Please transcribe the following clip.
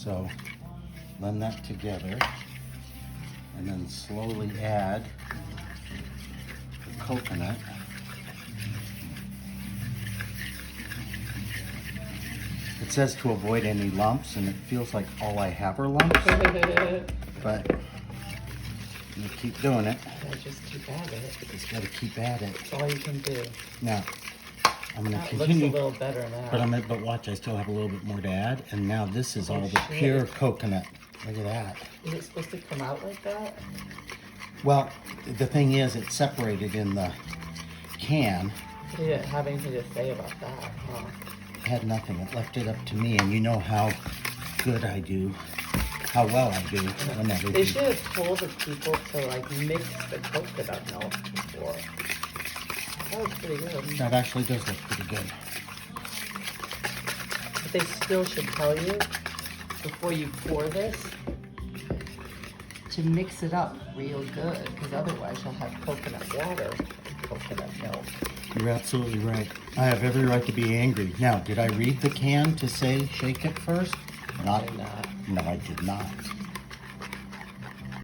So blend that together and then slowly add the coconut. It says to avoid any lumps, and it feels like all I have are lumps, but you keep doing it. Yeah, just keep at it. Just gotta keep at it. That's all you can do. Now, I'm gonna That continue. looks a little better now. But watch, I still have a little bit more to add, and now this is Oh, all the shit. pure coconut. Look at that. Is it supposed to come out like that? Well, the thing is, it's separated in the can. He didn't have anything to say about that, huh? It had nothing. It left it up to me, and you know how good I do, how well I do when They everything. should have told the people to like mix the coconut milk before. That was pretty good. That actually does look pretty good. But they still should tell you before you pour this to mix it up real good, because otherwise you'll have coconut water and coconut milk. You're absolutely right. I have every right to be angry. Now, did I read the can to say shake it first? Probably not. No, I did not.